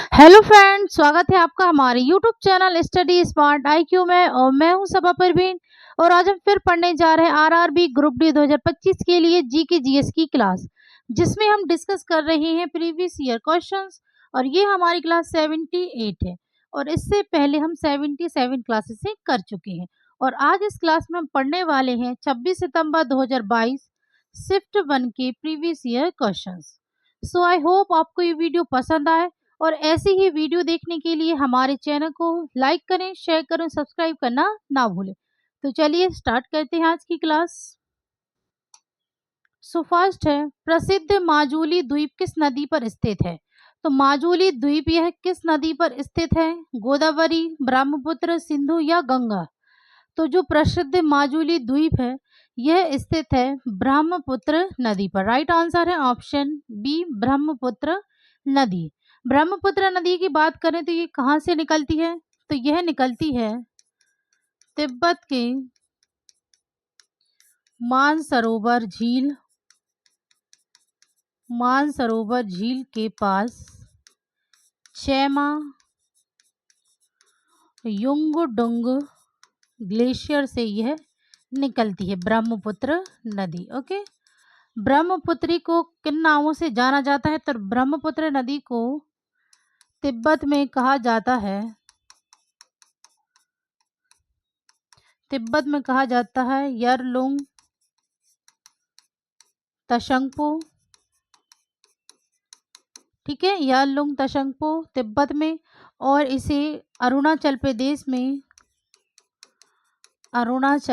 Hello friend, स्वागत है आपका हमारे YouTube channel study smart IQ में। और मैं हूं सबा परवीन। और आज हम फिर पढ़ने जा रहे हैं आरआरबी ग्रुप डी 2025 के लिए जी के जीएस की क्लास, जिसमें हम डिस्कस कर रहे हैं प्रीवियस ईयर क्वेश्चंस। और ये हमारी क्लास 78 है। और इससे पहले हम 77 क्लासेस से कर चुके हैं। और आज इस क्लास में हम पढ़ने वाले हैं 26 सितंबर 2022 शिफ्ट 1 के previous year questions. So I hope आपको ये वीडियो पसंद आए। और ऐसी ही वीडियो देखने के लिए हमारे चैनल को लाइक करें, शेयर करें, सब्सक्राइब करना ना भूलें। तो चलिए स्टार्ट करते हैं आज की क्लास। सो फर्स्ट है, प्रसिद्ध माजुली द्वीप किस नदी पर स्थित है? तो माजुली द्वीप यह किस नदी पर स्थित है? गोदावरी, ब्रह्मपुत्र, सिंधु या गंगा? तो जो प्रसिद्ध माजुली द्वीप है यह स्थित है ब्रह्मपुत्र नदी पर। राइट आंसर है ऑप्शन बी, ब्रह्मपुत्र नदी। ब्रह्मपुत्र नदी की बात करें तो ये कहाँ से निकलती है? तो यह निकलती है तिब्बत के मानसरोवर झील के पास चैमा युंगडुंग ग्लेशियर से यह निकलती है ब्रह्मपुत्र नदी। ओके, ब्रह्मपुत्री को किन नामों से जाना जाता है? तो ब्रह्मपुत्र नदी को तिब्बत में कहा जाता है यरलुंग तशंगपो। ठीक है, यरलुंग तशंगपो तिब्बत में। और इसे अरुणाचल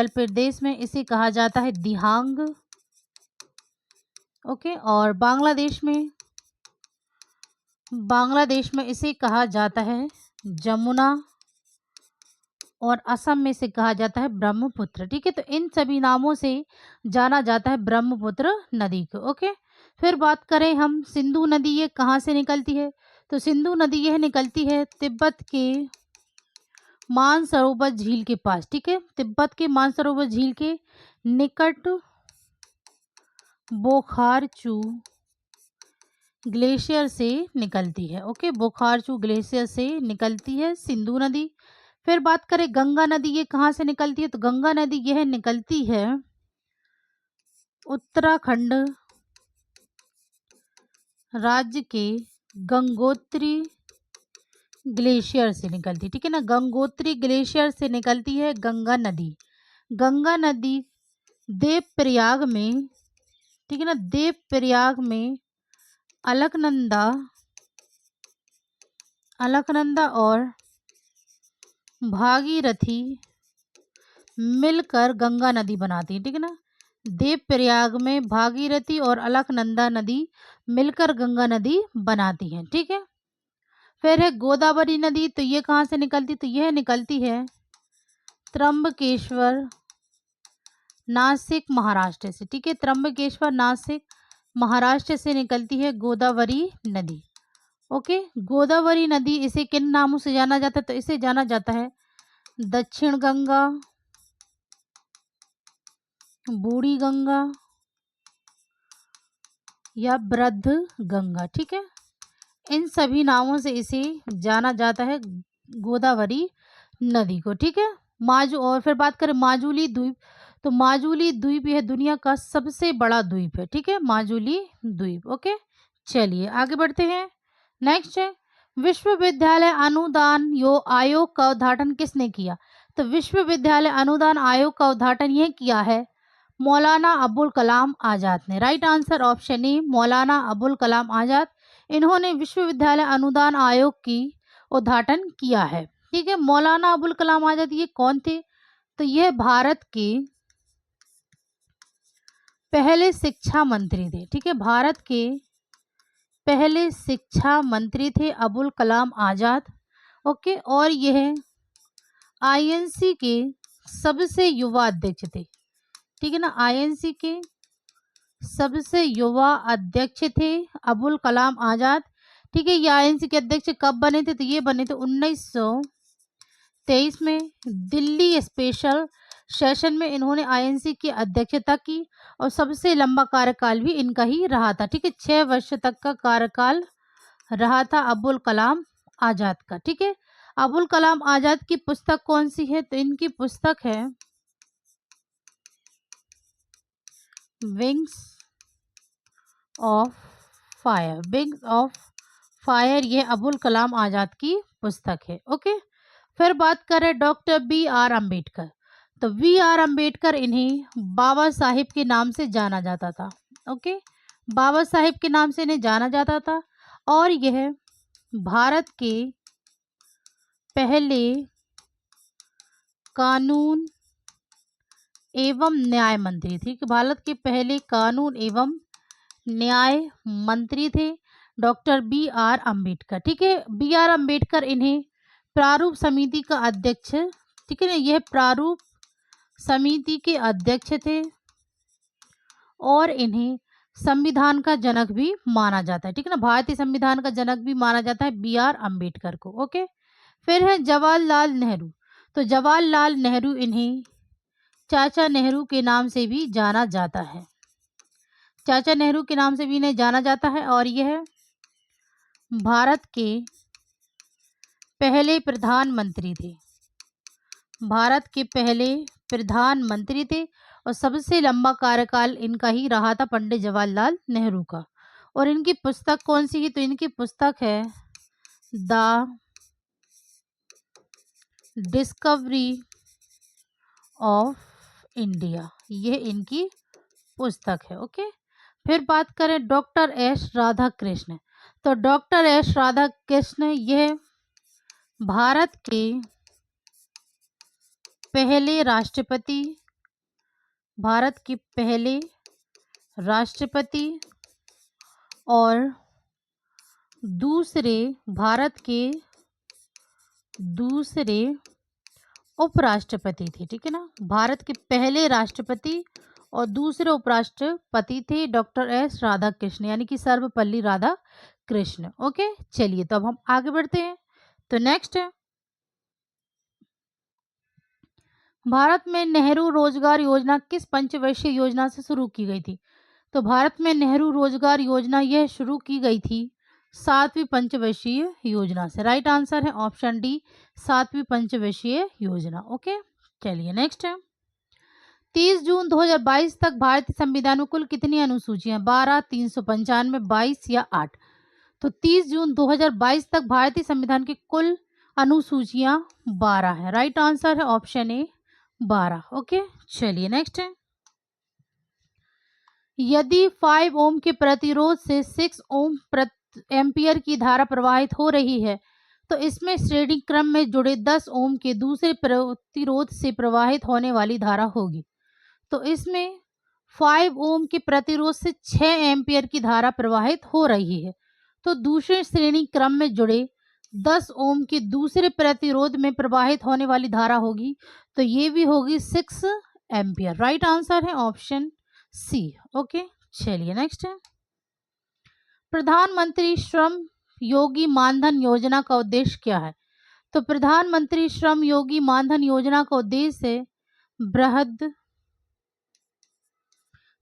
प्रदेश में इसे कहा जाता है दिहांग। ओके, और बांग्लादेश में इसे कहा जाता है जमुना। और असम में इसे कहा जाता है ब्रह्मपुत्र। ठीक है, तो इन सभी नामों से जाना जाता है ब्रह्मपुत्र नदी को। ओके, फिर बात करें हम सिंधु नदी, ये कहाँ से निकलती है? तो सिंधु नदी यह निकलती है तिब्बत के मानसरोवर झील के पास। ठीक है, तिब्बत के मानसरोवर झील के निकट बोखारचू ग्लेशियर से निकलती है। ओके, बोखारचू ग्लेशियर से निकलती है सिंधु नदी। फिर बात करें गंगा नदी, ये कहाँ से निकलती है? तो गंगा नदी यह निकलती है उत्तराखंड राज्य के गंगोत्री ग्लेशियर से निकलती है। ठीक है ना, गंगोत्री ग्लेशियर से निकलती है गंगा नदी। गंगा नदी देवप्रयाग में, ठीक है ना, देवप्रयाग में अलकनंदा और भागीरथी मिलकर गंगा नदी बनाती है। ठीक है ना, देवप्रयाग में भागीरथी और अलकनंदा नदी मिलकर गंगा नदी बनाती हैं। ठीक है, फिर है गोदावरी नदी, तो ये कहाँ से निकलती? तो यह निकलती है त्र्यंबकेश्वर नासिक महाराष्ट्र से। ठीक है, त्र्यंबकेश्वर नासिक महाराष्ट्र से निकलती है गोदावरी नदी। ओके, गोदावरी नदी इसे किन नामों से जाना जाता है? तो इसे जाना जाता है दक्षिण गंगा, बूढ़ी गंगा या वृद्ध गंगा। ठीक है, इन सभी नामों से इसे जाना जाता है गोदावरी नदी को। ठीक है, और फिर बात करें माजुली द्वीप, तो माजुली द्वीप यह दुनिया का सबसे बड़ा द्वीप है। ठीक है, माजुली द्वीप। ओके, चलिए आगे बढ़ते हैं। नेक्स्ट है, विश्वविद्यालय अनुदान आयोग का उद्घाटन किसने किया? तो विश्वविद्यालय अनुदान आयोग का उद्घाटन यह किया है मौलाना अबुल कलाम आज़ाद ने। Right answer option A, Maulana Abul Kalam Azad. इन्होंने विश्वविद्यालय अनुदान आयोग की उद्घाटन किया है। ठीक है, मौलाना अबुल कलाम आज़ाद ये कौन थे? तो यह भारत के पहले शिक्षा मंत्री थे। ठीक है, भारत के पहले शिक्षा मंत्री थे अबुल कलाम आज़ाद। ओके, और यह आईएनसी के सबसे युवा अध्यक्ष थे। ठीक है ना, आईएनसी के सबसे युवा अध्यक्ष थे अबुल कलाम आज़ाद। ठीक है, ये आईएनसी के अध्यक्ष कब बने थे? तो ये बने थे 1923 में दिल्ली स्पेशल सेशन में इन्होंने आईएनसी की अध्यक्षता की। और सबसे लंबा कार्यकाल भी इनका ही रहा था। ठीक है, 6 वर्ष तक का कार्यकाल रहा था अबुल कलाम आजाद का, ठीक है। अबुल कलाम आजाद की पुस्तक कौन सी है? तो इनकी पुस्तक है wings of fire. Wings of fire ये अबुल कलाम आजाद की पुस्तक है। ओके, फिर बात करें डॉक्टर बी आर अम्बेडकर। तो बी आर अम्बेडकर इन्हें बाबा साहिब के नाम से जाना जाता था। ओके, बाबा साहिब के नाम से इन्हें जाना जाता था और यह भारत के पहले कानून एवं न्याय मंत्री थे। कि भारत के पहले कानून एवं न्याय मंत्री थे डॉक्टर बी आर अम्बेडकर, ठीक है। बी आर अम्बेडकर इन्हें प्रारूप समिति का अध्यक्ष, ठीक है ना, यह प्रारूप समिति के अध्यक्ष थे और इन्हें संविधान का जनक भी माना जाता है, ठीक है ना। भारतीय संविधान का जनक भी माना जाता है बी आर अम्बेडकर को। ओके, फिर है जवाहरलाल नेहरू। तो जवाहरलाल नेहरू इन्हें चाचा नेहरू के नाम से भी जाना जाता है। चाचा नेहरू के नाम से भी इन्हें जाना जाता है और यह भारत के पहले प्रधानमंत्री थे। भारत के पहले प्रधानमंत्री थे और सबसे लंबा कार्यकाल इनका ही रहा था, पंडित जवाहरलाल नेहरू का। और इनकी पुस्तक कौन सी है? तो इनकी पुस्तक है द डिस्कवरी ऑफ इंडिया, यह इनकी पुस्तक है। ओके, फिर बात करें डॉक्टर एस राधा कृष्ण। तो डॉक्टर एस राधा कृष्ण यह भारत के पहले राष्ट्रपति, भारत के पहले राष्ट्रपति और दूसरे भारत के दूसरे उपराष्ट्रपति थे, ठीक है ना। भारत के पहले राष्ट्रपति और दूसरे उपराष्ट्रपति थे डॉक्टर एस राधा कृष्ण, यानी कि सर्वपल्ली राधा कृष्ण। ओके, चलिए तो अब हम आगे बढ़ते हैं। तो नेक्स्ट है भारत में नेहरू रोजगार योजना किस पंचवर्षीय योजना से शुरू की गई थी? तो भारत में नेहरू रोजगार योजना यह शुरू की गई थी 7वीं पंचवर्षीय योजना से। राइट आंसर है ऑप्शन डी, 7वीं पंचवर्षीय योजना। ओके, चलिए नेक्स्ट है 30 जून 2022 तक भारतीय संविधान में कुल कितनी अनुसूचियां? 12, 395, 22 या 8? तो 30 जून 2022 तक भारतीय संविधान की कुल अनुसूचियां 12 है। राइट आंसर है ऑप्शन ए, 12। ओके, चलिए नेक्स्ट है यदि 5 ओम के प्रतिरोध से 6 ओम एम्पियर की धारा प्रवाहित हो रही है तो इसमें श्रेणी क्रम में जुड़े 10 ओम के दूसरे प्रतिरोध से प्रवाहित होने वाली धारा होगी। तो इसमें 5 ओम के प्रतिरोध से 6 एम्पियर की धारा प्रवाहित हो रही है, तो दूसरे श्रेणी क्रम में जुड़े 10 ओम के दूसरे प्रतिरोध में प्रवाहित होने वाली धारा होगी, तो ये भी होगी 6 एम्पियर। राइट आंसर है ऑप्शन सी। ओके, चलिए नेक्स्ट है प्रधानमंत्री श्रम योगी मानधन योजना का उद्देश्य क्या है? तो प्रधानमंत्री श्रम योगी मानधन योजना का उद्देश्य है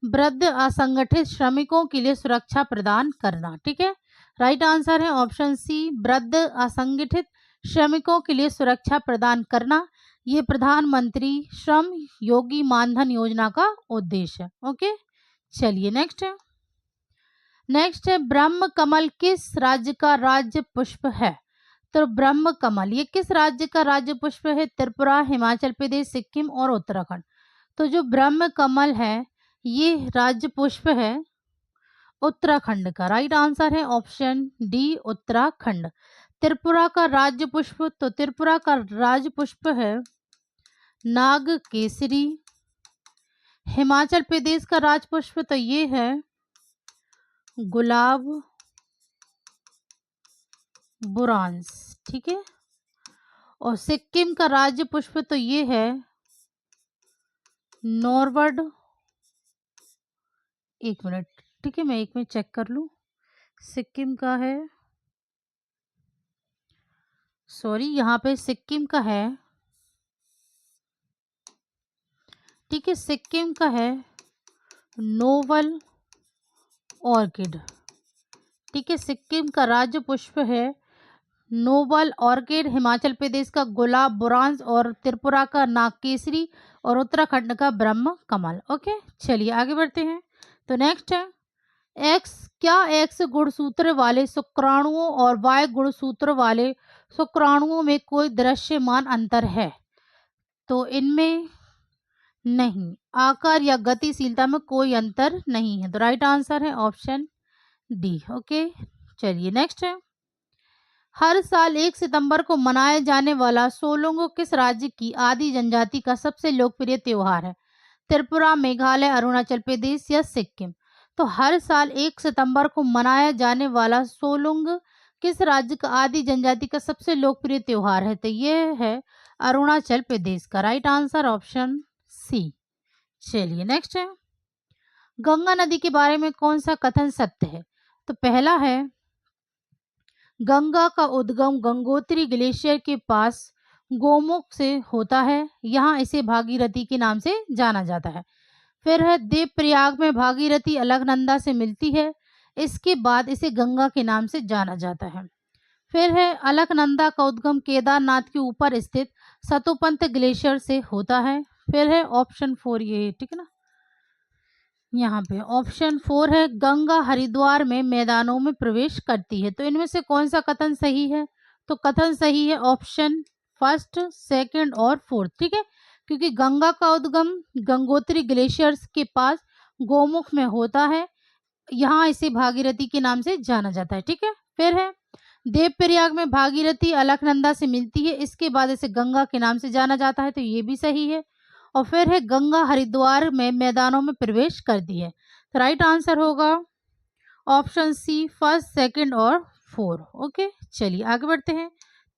वृद्ध असंगठित श्रमिकों के लिए सुरक्षा प्रदान करना, ठीक है। राइट आंसर है ऑप्शन सी, वृद्ध असंगठित श्रमिकों के लिए सुरक्षा प्रदान करना, ये प्रधानमंत्री श्रम योगी मानधन योजना का उद्देश्य है। ओके, चलिए नेक्स्ट है ब्रह्म कमल किस राज्य का राज्य पुष्प है? तो ब्रह्म कमल ये किस राज्य का राज्य पुष्प है? त्रिपुरा, हिमाचल प्रदेश, सिक्किम और उत्तराखंड। तो जो ब्रह्म कमल है ये राज्य पुष्प है उत्तराखंड का। राइट आंसर है ऑप्शन डी, उत्तराखंड। त्रिपुरा का राज्य पुष्प, तो त्रिपुरा का राज्य पुष्प है नाग केसरी। हिमाचल प्रदेश का राज्य पुष्प तो ये है गुलाब बुरांस, ठीक है। और सिक्किम का राज्य पुष्प तो ये है नॉर्वड। एक मिनट, ठीक है, मैं एक मिनट चेक कर लूं। सिक्किम का है, सॉरी यहाँ पे सिक्किम का है, ठीक है, सिक्किम का है नोवल ऑर्किड, ठीक है। सिक्किम का राज्य पुष्प है नोबल ऑर्किड, हिमाचल प्रदेश का गुलाब बुरांस और त्रिपुरा का नागकेसरी और उत्तराखंड का ब्रह्म कमल। ओके, चलिए आगे बढ़ते हैं। तो नेक्स्ट है एक्स, क्या एक्स गुणसूत्र वाले शुक्राणुओं और वाई गुणसूत्र वाले शुक्राणुओं में कोई दृश्यमान अंतर है? तो इनमें नहीं, आकार या गतिशीलता में कोई अंतर नहीं है। तो राइट आंसर है ऑप्शन डी। ओके, चलिए नेक्स्ट है हर साल 1 सितंबर को मनाया जाने वाला सोलोंगो किस राज्य की आदि जनजाति का सबसे लोकप्रिय त्योहार है? त्रिपुरा, मेघालय, अरुणाचल प्रदेश या सिक्किम? तो हर साल 1 सितंबर को मनाया जाने वाला सोलुंग किस राज्य का आदि जनजाति का सबसे लोकप्रिय त्योहार है? तो ये है अरुणाचल प्रदेश का। Right answer option C. चलिए नेक्स्ट है गंगा नदी के बारे में कौन सा कथन सत्य है? तो पहला है गंगा का उद्गम गंगोत्री ग्लेशियर के पास गोमुख से होता है, यहाँ इसे भागीरथी के नाम से जाना जाता है। फिर है देवप्रयाग में भागीरथी अलकनंदा से मिलती है, इसके बाद इसे गंगा के नाम से जाना जाता है। फिर है अलकनंदा का उद्गम केदारनाथ के ऊपर स्थित सतोपंत ग्लेशियर से होता है। फिर है ऑप्शन 4, ये ठीक है ना, यहाँ पे ऑप्शन 4 है गंगा हरिद्वार में मैदानों में प्रवेश करती है। तो इनमें से कौन सा कथन सही है? तो कथन सही है ऑप्शन फर्स्ट, सेकंड और फोर्थ, ठीक है, क्योंकि गंगा का उद्गम गंगोत्री ग्लेशियर्स के पास गोमुख में होता है, यहाँ इसे भागीरथी के नाम से जाना जाता है। ठीक है, फिर है देवप्रयाग में भागीरथी अलकनंदा से मिलती है, इसके बाद इसे गंगा के नाम से जाना जाता है, तो ये भी सही है। और फिर है गंगा हरिद्वार में मैदानों में प्रवेश करती है। तो राइट आंसर होगा ऑप्शन सी, फर्स्ट, सेकंड और 4। ओके, चलिए आगे बढ़ते हैं।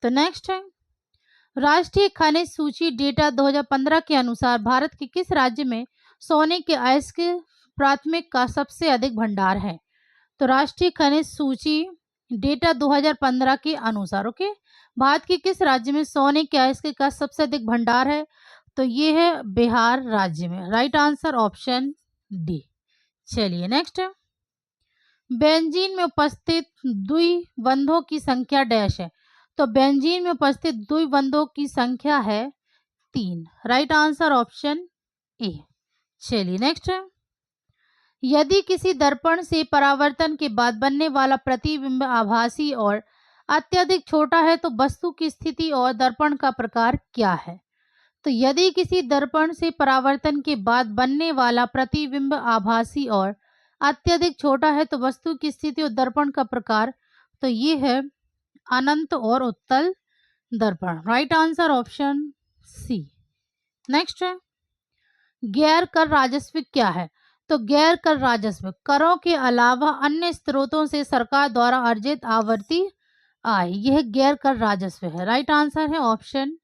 तो नेक्स्ट है राष्ट्रीय खनिज सूची डेटा 2015 के अनुसार भारत के किस राज्य में सोने के अयस्क प्राथमिक का सबसे अधिक भंडार है? तो राष्ट्रीय खनिज सूची डेटा 2015 के अनुसार ओके भारत के किस राज्य में सोने के अयस्क का सबसे अधिक भंडार है? तो ये है बिहार राज्य में। Right answer option D. चलिए नेक्स्ट है बेंजीन में उपस्थित द्विबंधों की संख्या डैश है? तो बेंजीन में उपस्थित द्विबंधों की संख्या है 3। Right answer option A. चलिए नेक्स्ट है यदि किसी दर्पण से परावर्तन के बाद बनने वाला प्रतिबिंब आभासी और अत्यधिक छोटा है तो वस्तु की स्थिति और दर्पण का प्रकार क्या है? तो यदि किसी दर्पण से परावर्तन के बाद बनने वाला प्रतिबिंब आभासी और अत्यधिक छोटा है तो वस्तु की स्थिति और दर्पण का प्रकार, तो ये है अनंत और उत्तल दर्पण। Right answer option C. Next है गैर कर राजस्व क्या है? तो गैर कर राजस्व करों के अलावा अन्य स्रोतों से सरकार द्वारा अर्जित आवर्ती आय, यह गैर कर राजस्व है। राइट आंसर है ऑप्शन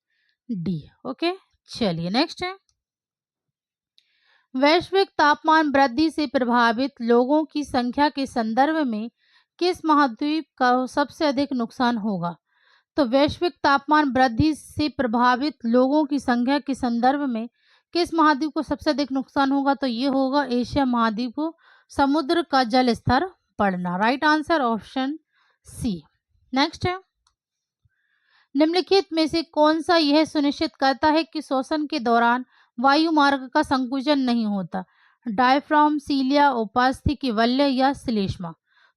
डी। ओके, चलिए नेक्स्ट है वैश्विक तापमान वृद्धि से प्रभावित लोगों की संख्या के संदर्भ में किस महाद्वीप का सबसे अधिक नुकसान होगा? तो वैश्विक तापमान वृद्धि से प्रभावित लोगों की संख्या के संदर्भ में किस महाद्वीप को सबसे अधिक नुकसान होगा? तो ये होगा एशिया महाद्वीप को समुद्र का जल स्तर बढ़ना। Right answer option C. Next है निम्नलिखित में से कौन सा यह सुनिश्चित करता है कि श्वसन के दौरान वायु मार्ग का संकुचन नहीं होता? डायफ्राम, सीलिया, उपास्थि वल्य या श्लेष्मा?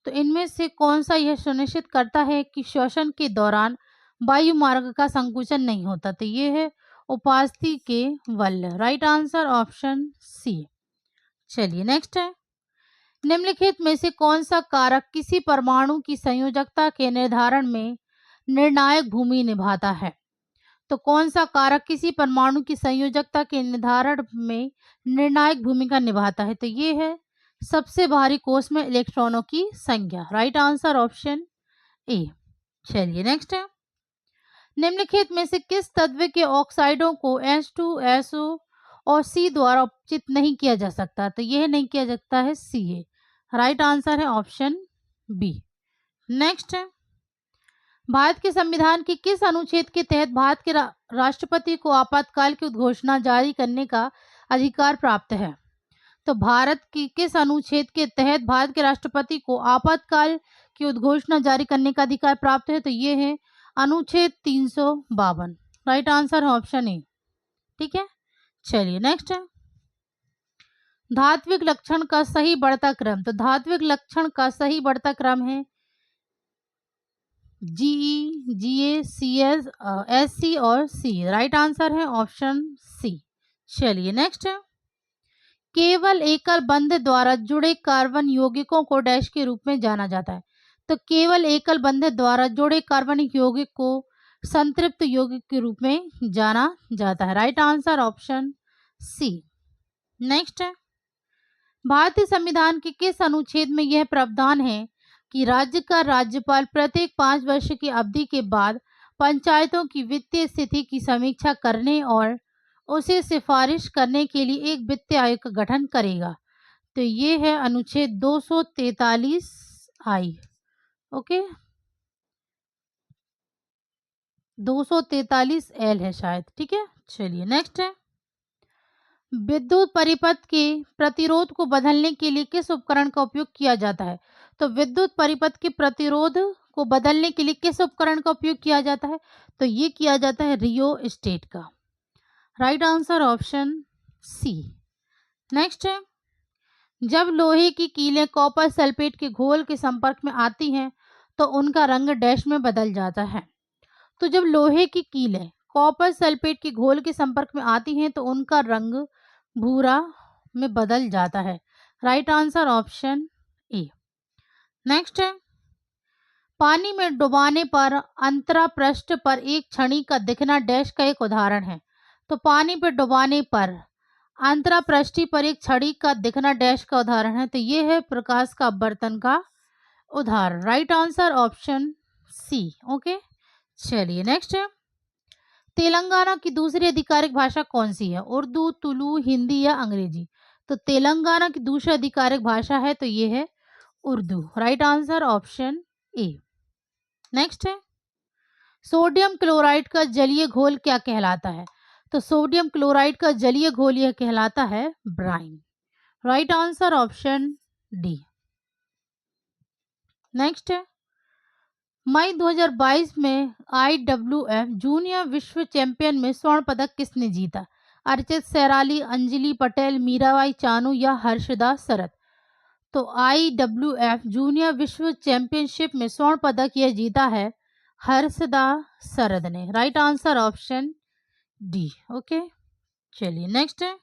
तो इनमें से कौन सा यह सुनिश्चित करता है कि श्वसन के दौरान वायु मार्ग का संकुचन नहीं होता? तो ये है उपास्थि के वल्य। Right answer option C. चलिए नेक्स्ट है निम्नलिखित में से कौन सा कारक किसी परमाणु की संयोजकता के निर्धारण में निर्णायक भूमि निभाता है? तो कौन सा कारक किसी परमाणु की संयोजकता के निर्धारण में निर्णायक भूमिका निभाता है? तो ये है सबसे भारी कोष में इलेक्ट्रॉनों की संख्या। Right answer option A. चलिए नेक्स्ट है निम्नलिखित में से किस तत्व के ऑक्साइडों को H2SO और C द्वारा उपचित नहीं किया जा सकता? तो यह नहीं किया जाता है Ca। राइट आंसर है ऑप्शन बी। नेक्स्ट है भारत के संविधान के किस अनुच्छेद के तहत भारत के राष्ट्रपति को आपातकाल की उद्घोषणा जारी करने का अधिकार प्राप्त है? तो भारत की किस अनुच्छेद के तहत भारत के राष्ट्रपति को आपातकाल की उद्घोषणा जारी करने का अधिकार प्राप्त है? तो ये है अनुच्छेद 352, राइट आंसर है ऑप्शन ए। ठीक है, चलिए नेक्स्ट है धात्विक लक्षण का सही बढ़ता क्रम। तो धात्विक लक्षण का सही बढ़ता क्रम है जीई, जीए, सीएस, एससी और सी। राइट आंसर है ऑप्शन सी। चलिए नेक्स्ट है केवल एकल बंध द्वारा जुड़े कार्बन यौगिकों को डैश के रूप में जाना जाता है। तो केवल एकल बंध द्वारा जुड़े कार्बनिक यौगिक को संतृप्त यौगिक के रूप में जाना जाता है। Right answer option C. Next है भारतीय संविधान के किस अनुच्छेद में यह प्रावधान है कि राज्य का राज्यपाल प्रत्येक 5 वर्ष की अवधि के बाद पंचायतों की वित्तीय स्थिति की समीक्षा करने और उसे सिफारिश करने के लिए एक वित्तीय आयोग का गठन करेगा। तो ये है अनुच्छेद 243 आई। ओके, 243 एल है शायद। ठीक है, चलिए नेक्स्ट है विद्युत परिपथ के प्रतिरोध को बदलने के लिए किस उपकरण का उपयोग किया जाता है। तो विद्युत परिपथ के प्रतिरोध को बदलने के लिए किस उपकरण का उपयोग किया जाता है। तो ये किया जाता है रियोस्टेट का। Right answer option C. Next है जब लोहे की कीलें कॉपर सल्फेट के घोल के संपर्क में आती हैं तो उनका रंग डैश में बदल जाता है। तो जब लोहे की कीलें कॉपर सल्फेट के घोल के संपर्क में आती हैं तो उनका रंग भूरा में बदल जाता है। Right answer option A. Next है पानी में डुबाने पर अंतरा पृष्ठ पर एक छड़ी का दिखना डैश का एक उदाहरण है। तो पानी पर डुबाने पर अंतरा पृष्ठ पर एक छड़ी का दिखना डैश का उदाहरण है। तो ये है प्रकाश का अपवर्तन का उदाहरण। Right answer option C. Okay, चलिए नेक्स्ट है तेलंगाना की दूसरी आधिकारिक भाषा कौन सी है। उर्दू, तुलु, हिंदी या अंग्रेजी। तो तेलंगाना की दूसरी आधिकारिक भाषा है तो ये है Urdu. Right answer option A. Next है सोडियम क्लोराइड का जलीय घोल क्या कहलाता है। तो सोडियम क्लोराइड का जलीय घोल यह कहलाता है brine. Right answer option D. Next है मई 2022 में IWF जूनियर विश्व चैंपियन में स्वर्ण पदक किसने जीता। अर्चित सैराली, अंजलि पटेल, मीराबाई चानू या हर्षदा शरद। तो IWF जूनियर विश्व चैंपियनशिप में स्वर्ण पदक यह जीता है हर्षदा शरद ने। Right answer option D. Okay, चलिए नेक्स्ट है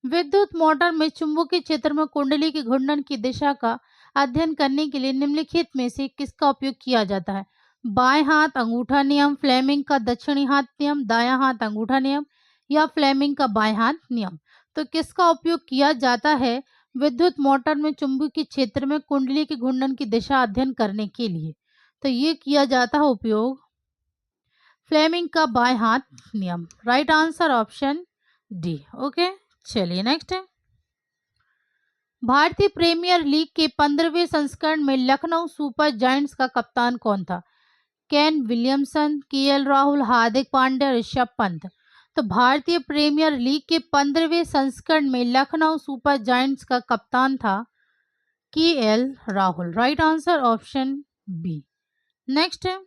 विद्युत मोटर में चुंबकीय क्षेत्र में कुंडली की घूर्णन की दिशा का अध्ययन करने के लिए निम्नलिखित में से किसका उपयोग किया जाता है। बाएं हाथ अंगूठा नियम, फ्लेमिंग का दक्षिणी हाथ नियम, दायां हाथ अंगूठा नियम या फ्लेमिंग का बाएं हाथ नियम। तो किसका उपयोग किया जाता है विद्युत मोटर में चुंबकीय क्षेत्र में कुंडली की घूर्णन की दिशा अध्ययन करने के लिए। तो ये किया जाता है उपयोग फ्लेमिंग का बाएं हाथ नियम। Right answer option D. Okay, चलिए नेक्स्ट है भारतीय प्रीमियर लीग के 15वें संस्करण में लखनऊ सुपर जायंट्स का कप्तान कौन था। Kane Williamson, KL Rahul, Hardik Pandya, Rishabh Pant. तो भारतीय प्रीमियर लीग के 15वें संस्करण में लखनऊ सुपर जायंट्स का कप्तान था KL Rahul. Right answer option B. Next है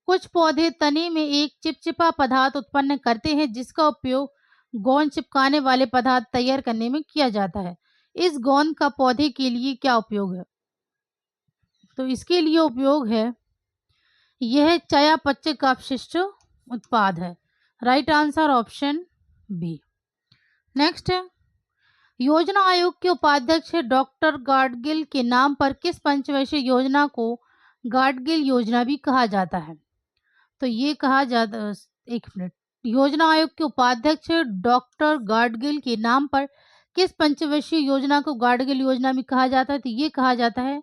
कुछ पौधे तने में एक चिपचिपा पदार्थ उत्पन्न करते हैं जिसका उपयोग गोंद चिपकाने वाले पदार्थ तैयार करने में किया जाता है। इस गोंद का पौधे के लिए क्या उपयोग है। तो इसके लिए उपयोग है यह चयापचय का अपशिष्ट उत्पाद है। Right answer option B. Next है योजना आयोग के उपाध्यक्ष डॉक्टर गाडगिल के नाम पर किस पंचवर्षीय योजना को गाडगिल योजना भी कहा जाता है। तो ये कहा जाता, एक मिनट, योजना आयोग के उपाध्यक्ष डॉक्टर गाडगिल के नाम पर किस पंचवर्षीय योजना को गाडगिल योजना भी कहा जाता है। तो ये कहा जाता है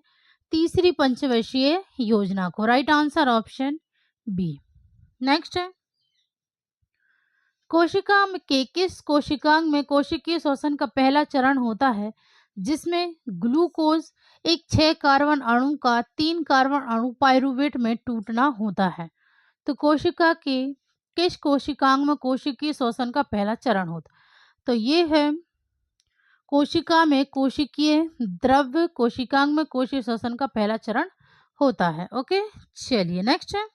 तीसरी पंचवर्षीय योजना को। Right answer option B. Next है कोशिका के किस कोशिकांग में कोशिकीय श्वसन का पहला चरण होता है जिसमें ग्लूकोज एक 6 कार्बन अणु का 3 कार्बन अणु पाइरूवेट में टूटना होता है। तो कोशिका के किस कोशिकांग में कोशिकीय श्वसन का पहला चरण होता। तो ये है कोशिका में कोशिकीय द्रव्य कोशिकांग में कोशिकीय श्वसन का पहला चरण होता है। ओके, चलिए नेक्स्ट है।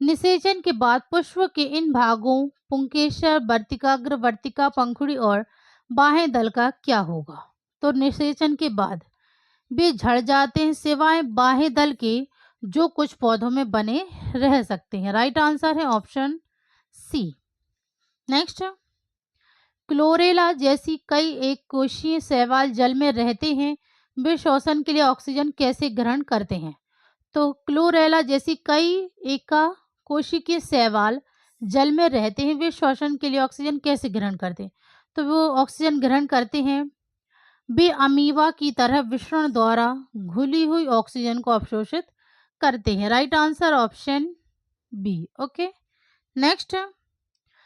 निषेचन के बाद पुष्प के इन भागों पुंकेसर, वर्तिकाग्र, वर्तिका, पंखुड़ी और बाहें दल का क्या होगा? तो निषेचन के बाद वे झड़ जाते हैं सिवाय बाहें दल के, जो कुछ पौधों में बने रह सकते हैं। राइट आंसर है ऑप्शन सी। नेक्स्ट, क्लोरेला जैसी कई एक कोशीय शैवाल जल में रहते हैं, वे श्वसन के लिए ऑक्सीजन कैसे ग्रहण करते हैं? तो क्लोरेला जैसी कई एका कोशिकीय शैवाल जल में रहते हैं, वे श्वसन के लिए ऑक्सीजन कैसे ग्रहण करते हैं? तो वो ऑक्सीजन ग्रहण करते हैं, वे अमीबा की तरह विषण द्वारा घुली हुई ऑक्सीजन को अवशोषित करते हैं। Right answer option B. Okay, next,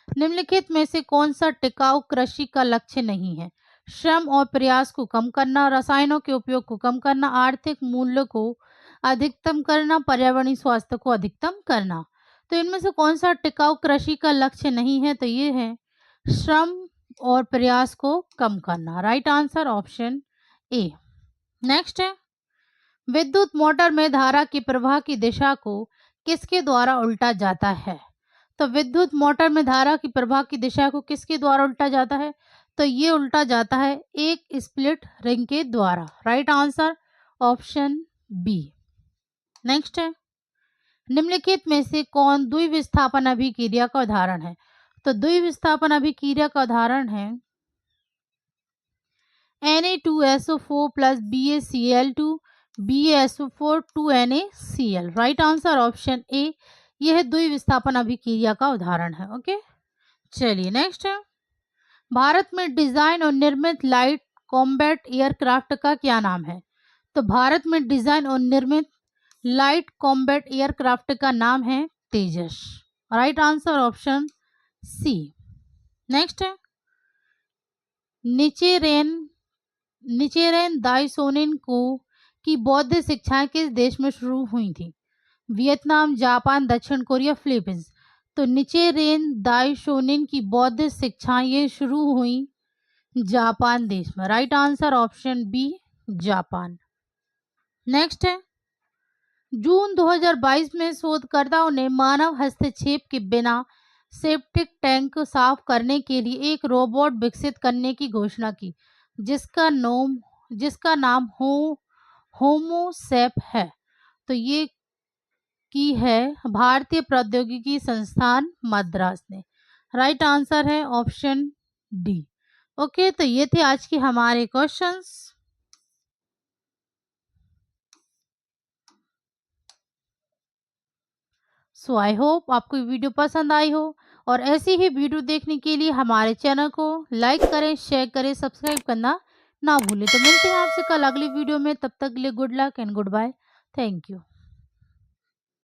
निम्नलिखित में से कौन सा टिकाऊ कृषि का लक्ष्य नहीं है? श्रम और प्रयास को कम करना, रसायनों के उपयोग को कम करना, आर्थिक मूल्य को अधिकतम करना, पर्यावरणीय स्वास्थ्य को अधिकतम करना। तो इनमें से कौन सा टिकाऊ कृषि का लक्ष्य नहीं है? तो ये है श्रम और प्रयास को कम करना। Right answer option A. Next है, विद्युत मोटर में धारा की प्रवाह की दिशा को किसके द्वारा उल्टा जाता है? तो विद्युत मोटर में धारा की प्रवाह की दिशा को किसके द्वारा उल्टा जाता है? तो ये उल्टा जाता है एक स्प्लिट रिंग के द्वारा। Right answer option B. Next है, निम्नलिखित में से कौन द्विविस्थापन अभिक्रिया का उदाहरण है? तो द्विविस्थापन अभिक्रिया का उदाहरण है Na2SO4 plus BaCl2 BaSO4 2NaCl। Right answer option A, यह द्विविस्थापन अभिक्रिया का उदाहरण है। ओके, चलिए नेक्स्ट है, भारत में डिजाइन और निर्मित लाइट कॉम्बैट एयरक्राफ्ट का क्या नाम है? तो भारत में डिजाइन और निर्मित लाइट कॉम्बैट एयरक्राफ्ट का नाम है Tejas. Right answer option C. Next है, निचेरेन दाइसोनिन को की बौद्ध शिक्षाएं किस देश में शुरू हुई थी? वियतनाम, जापान, दक्षिण कोरिया, फिलीपींस। तो निचेरेन दाइसोनिन की बौद्ध शिक्षाएं ये शुरू हुई जापान देश में। Right answer option B, Japan. Next है, जून 2022 में शोधकर्ताओं ने मानव हस्तक्षेप के बिना सेप्टिक टैंक साफ करने के लिए एक रोबोट विकसित करने की घोषणा की, जिसका नाम होमोसेप है। तो ये की है भारतीय प्रौद्योगिकी संस्थान मद्रास ने। राइट आंसर है ऑप्शन डी। ओके, तो ये थे आज के हमारे क्वेश्चंस। सो आई होप आपको वीडियो पसंद आई हो, और ऐसी ही वीडियो देखने के लिए हमारे चैनल को लाइक करें, शेयर करें, सब्सक्राइब करना ना भूलें। तो मिलते हैं आपसे कल अगली वीडियो में, तब तक के लिए good luck and goodbye. Thank you.